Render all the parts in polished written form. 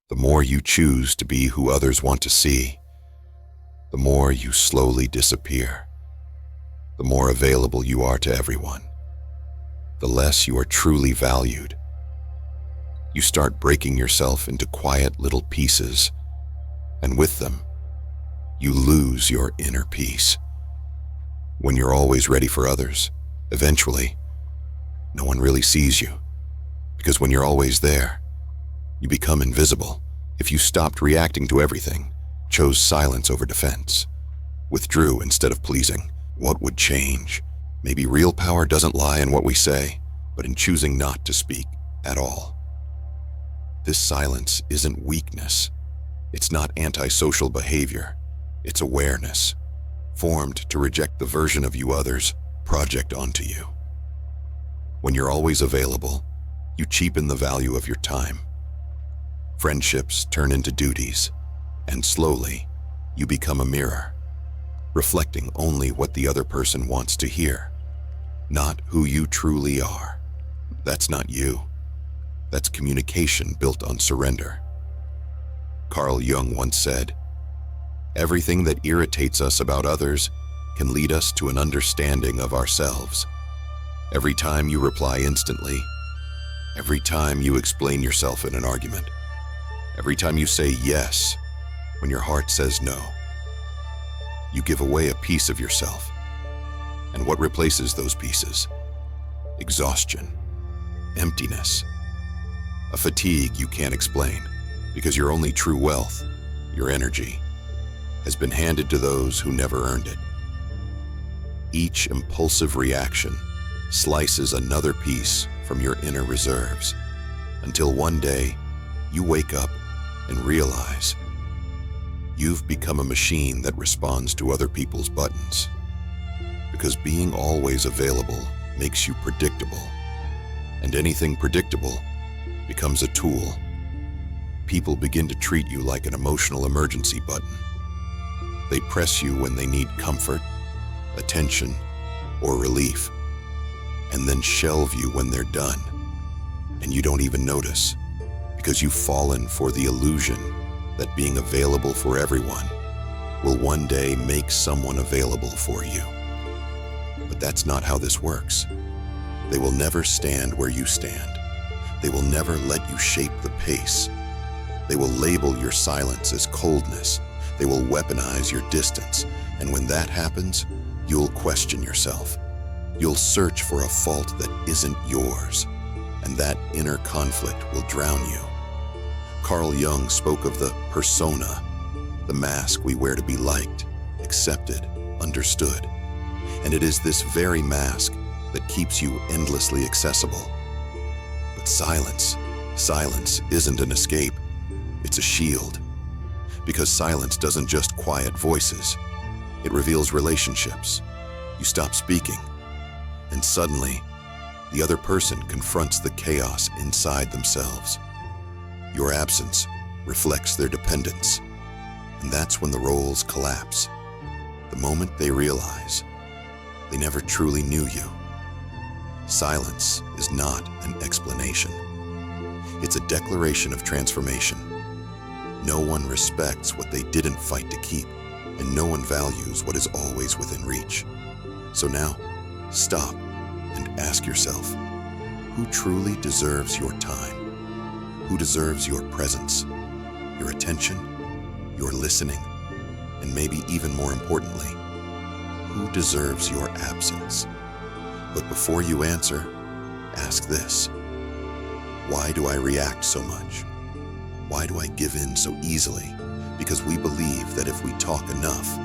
The more you choose to be who others want to see, the more you slowly disappear. The more available you are to everyone, the less you are truly valued. You start breaking yourself into quiet little pieces, and with them, you lose your inner peace. When you're always ready for others, eventually, no one really sees you. Because when you're always there, you become invisible. If you stopped reacting to everything, chose silence over defense, withdrew instead of pleasing, what would change? Maybe real power doesn't lie in what we say, but in choosing not to speak at all. This silence isn't weakness. It's not antisocial behavior. It's awareness, formed to reject the version of you others project onto you. When you're always available, you cheapen the value of your time. Friendships turn into duties, and slowly, you become a mirror, reflecting only what the other person wants to hear, not who you truly are. That's not you. That's communication built on surrender. Carl Jung once said, "Everything that irritates us about others can lead us to an understanding of ourselves." Every time you reply instantly, every time you explain yourself in an argument, every time you say yes when your heart says no, you give away a piece of yourself. And what replaces those pieces? Exhaustion, emptiness, a fatigue you can't explain, because your only true wealth, your energy, has been handed to those who never earned it. Each impulsive reaction slices another piece from your inner reserves, until one day you wake up and realize you've become a machine that responds to other people's buttons. Because being always available makes you predictable, and anything predictable becomes a tool. People begin to treat you like an emotional emergency button. They press you when they need comfort, attention, or relief, and then shelve you when they're done. And you don't even notice, because you've fallen for the illusion that being available for everyone will one day make someone available for you. But that's not how this works. They will never stand where you stand. They will never let you shape the pace. They will label your silence as coldness. They will weaponize your distance. And when that happens, you'll question yourself. You'll search for a fault that isn't yours. And that inner conflict will drown you. Carl Jung spoke of the persona, the mask we wear to be liked, accepted, understood. And it is this very mask that keeps you endlessly accessible. But silence isn't an escape. It's a shield. Because silence doesn't just quiet voices. It reveals relationships. You stop speaking, and suddenly, the other person confronts the chaos inside themselves. Your absence reflects their dependence, and that's when the roles collapse. The moment they realize they never truly knew you. Silence is not an explanation. It's a declaration of transformation. No one respects what they didn't fight to keep, and no one values what is always within reach. So now, stop and ask yourself, who truly deserves your time? Who deserves your presence, your attention, your listening, and maybe even more importantly, who deserves your absence? But before you answer, ask this: why do I react so much? Why do I give in so easily? Because we believe that if we talk enough,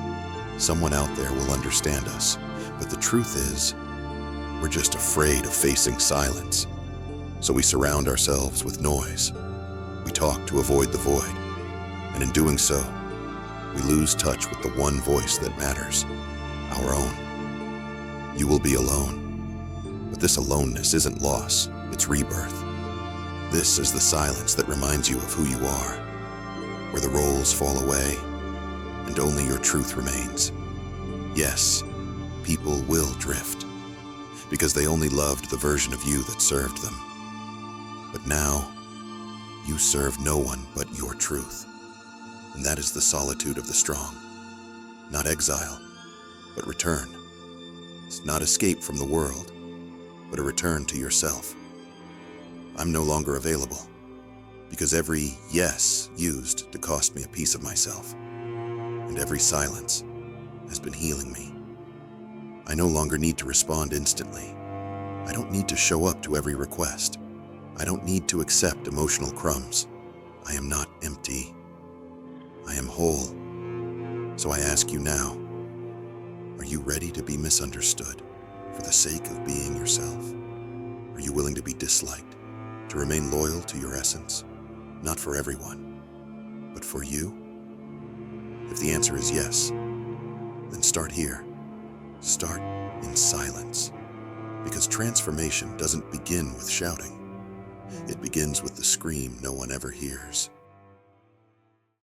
someone out there will understand us. But the truth is, we're just afraid of facing silence. So we surround ourselves with noise. We talk to avoid the void. And in doing so, we lose touch with the one voice that matters, our own. You will be alone. But this aloneness isn't loss, it's rebirth. This is the silence that reminds you of who you are, where the roles fall away, and only your truth remains. Yes, people will drift, because they only loved the version of you that served them. But now, You serve no one but your truth. And that is the solitude of the strong. Not exile, but return. It's not escape from the world, but a return to yourself. I'm no longer available, because every yes used to cost me a piece of myself, and every silence has been healing me. I no longer need to respond instantly. I don't need to show up to every request. I don't need to accept emotional crumbs. I am not empty. I am whole. So I ask you now, are you ready to be misunderstood for the sake of being yourself? Are you willing to be disliked, to remain loyal to your essence? Not for everyone, but for you? If the answer is yes, then start here. Start in silence. Because transformation doesn't begin with shouting. It begins with the scream no one ever hears.